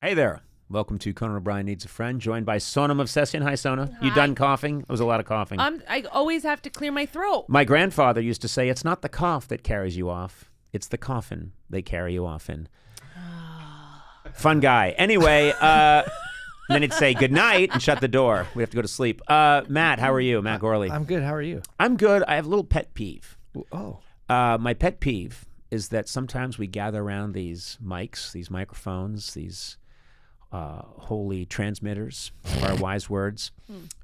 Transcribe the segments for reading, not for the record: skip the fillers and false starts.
Hey there. Welcome to Conan O'Brien Needs a Friend, joined by Sona Movsesian. Hi, Sona. Hi. You done coughing? It was a lot of coughing. I always have to clear my throat. My grandfather used to say, it's not the cough that carries you off. It's the coffin they carry you off in. Fun guy. Anyway, then he'd say good night and shut the door. We have to go to sleep. Matt, how are you? Matt Gourley. I'm good. How are you? I'm good. I have a little pet peeve. Oh. My pet peeve is that sometimes we gather around these mics, these microphones, these holy transmitters of our wise words.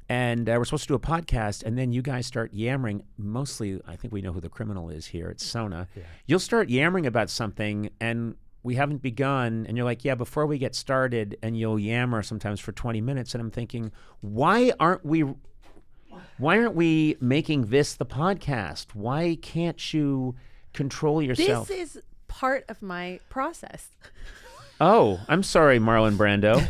And we're supposed to do a podcast, and then you guys start yammering. Mostly, I think we know who the criminal is here. It's Sona. Yeah. You'll start yammering about something, and we haven't begun, and you're like, yeah, before we get started, and you'll yammer sometimes for 20 minutes, and I'm thinking, why aren't we making this the podcast? Why can't you control yourself? This is part of my process. Oh, I'm sorry, Marlon Brando.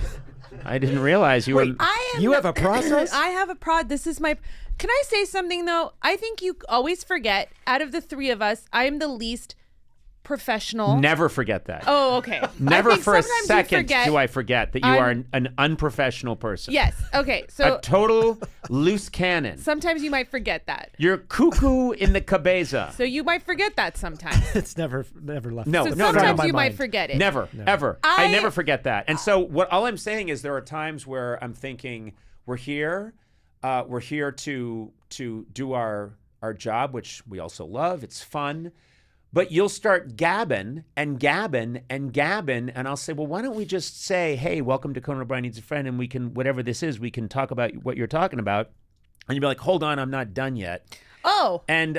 I didn't realize you were... You have a process? I have a This is my... Can I say something, though? I think you always forget, out of the three of us, I am the least professional. Never forget that. Oh, okay. Never for a second do I forget that you are an unprofessional person. Yes. Okay. So a total loose cannon. sometimes you might forget that. You're cuckoo in the cabeza. So you might forget that sometimes. It's never left. No, So no, sometimes no. you might forget it. Never, ever. I never forget that. And so all I'm saying is there are times where I'm thinking we're here to do our job, which we also love. It's fun. But you'll start gabbing, and I'll say, well, why don't we just say, hey, welcome to Conan O'Brien Needs a Friend, and we can, whatever this is, we can talk about what you're talking about. And you'll be like, hold on, I'm not done yet. Oh. And,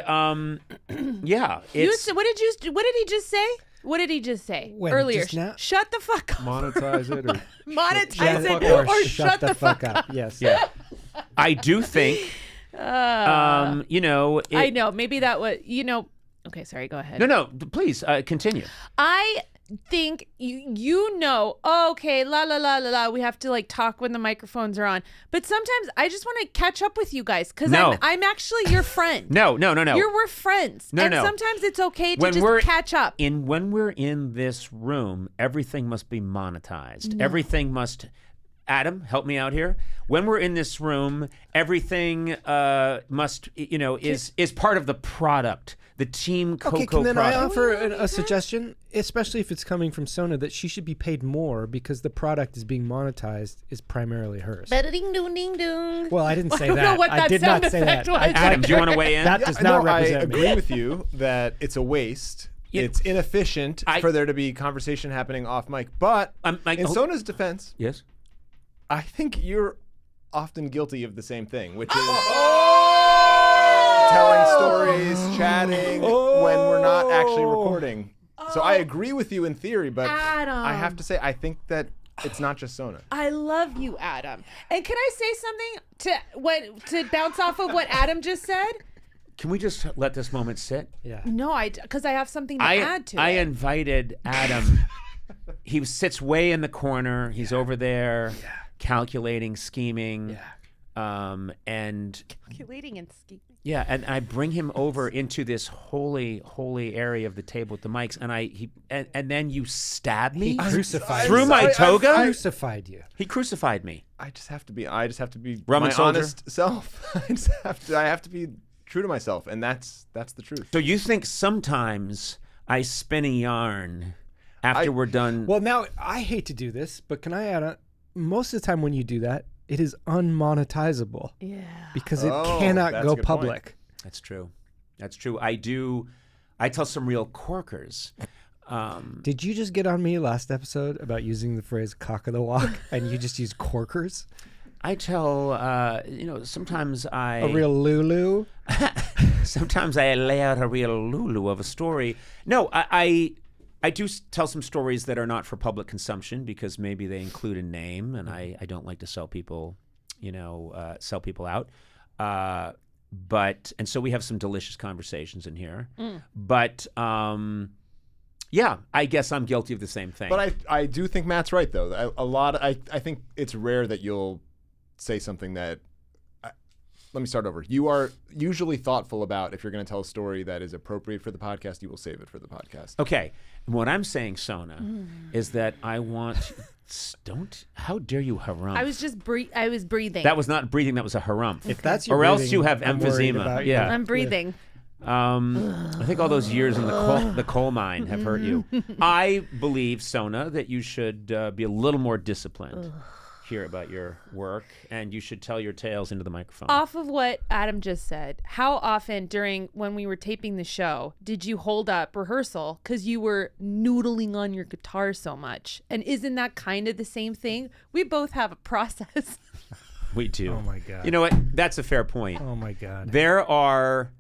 yeah. It's, What did he just say? What did he just say When, earlier? just now? Shut the fuck up. Monetize it or Monetize it or or shut the fuck up. Yes. yeah. I do think, I know. Maybe that was, Okay, sorry, go ahead. No, please, continue. I think okay, la, we have to talk when the microphones are on. But sometimes I just want to catch up with you guys because I'm actually your friend. No. We're friends. No. Sometimes it's okay to just catch up. When we're in this room, everything must be monetized. No. Everything must... Adam, help me out here. When we're in this room, everything must, is part of the product. The Team Coco Okay, can then product. I offer a suggestion, especially if it's coming from Sona, that she should be paid more because the product is being monetized is primarily hers. Ding-ding-ding-ding. Well, I didn't say I don't that. know what I that did sound not say that. effect was. Adam, do you want to weigh in? That does not represent I me. agree with you that it's a waste. It's inefficient for there to be conversation happening off mic. But in Sona's defense, yes, I think you're often guilty of the same thing, which is telling stories, chatting when we're not actually recording. So I agree with you in theory, but Adam. I have to say I think that it's not just Sona. I love you, Adam. And can I say something to bounce off of what Adam just said? Can we just let this moment sit? Yeah. No, because I have something to add to I it. invited Adam. He sits way in the corner. He's over there calculating, scheming. Yeah. And Calculating and scheming. Yeah, and I bring him over into this holy area of the table with the mics, and then you stab me. He crucified through you. my toga. Crucified you. He crucified me. I just have to be Roman my soldier. honest self. I have to be true to myself, and that's the truth. So you think sometimes I spin a yarn after we're done? Well, now I hate to do this, but can I add on? Most of the time when you do that, it is unmonetizable. Yeah. Because it cannot that's go a good public. point. That's true. I tell some real corkers. Did you just get on me last episode about using the phrase cock of the walk and you just use corkers? I tell, sometimes A real Lulu? sometimes I lay out a real Lulu of a story. No, I do tell some stories that are not for public consumption because maybe they include a name, and I don't like to sell people, sell people out. And so we have some delicious conversations in here. But yeah, I guess I'm guilty of the same thing. But I do think Matt's right though. I think it's rare that you'll say something that. Let me start over. You are usually thoughtful about if you're going to tell a story that is appropriate for the podcast, you will save it for the podcast. Okay. What I'm saying, Sona, is that I want How dare you harumph? I was just I was breathing. That was not breathing. That was a harumph. If that's your or else breathing, you have I'm worried emphysema. about Yeah. you. I'm breathing. I think all those years in the coal mine have hurt you. I believe, Sona, that you should be a little more disciplined here about your work, and you should tell your tales into the microphone. Off of what Adam just said, how often when we were taping the show did you hold up rehearsal because you were noodling on your guitar so much? And isn't that kind of the same thing? We both have a process. We do. Oh my God. You know what? That's a fair point. Oh my God. There are,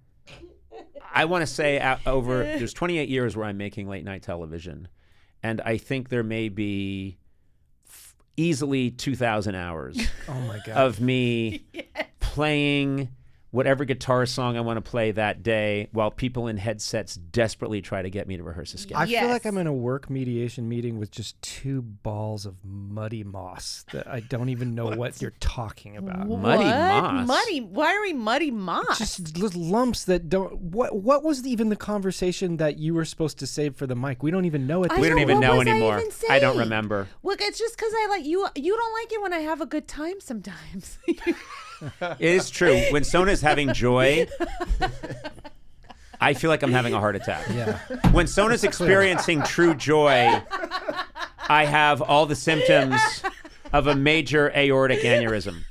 I want to say, there's 28 years where I'm making late night television, and I think there may be easily 2,000 hours Oh my God. of me playing whatever guitar song I want to play that day while people in headsets desperately try to get me to rehearse a sketch. I feel like I'm in a work mediation meeting with just 2 balls of muddy moss that I don't even know what you're talking about. Muddy moss? Why are we muddy moss? Just little lumps that don't. What was even the conversation that you were supposed to save for the mic? We don't even know it. We don't even what know was I anymore. even I don't saying? remember. Look, it's just because I like you. You don't like it when I have a good time sometimes. It is true. When Sona's having joy, I feel like I'm having a heart attack. Yeah. When Sona's experiencing true joy, I have all the symptoms of a major aortic aneurysm.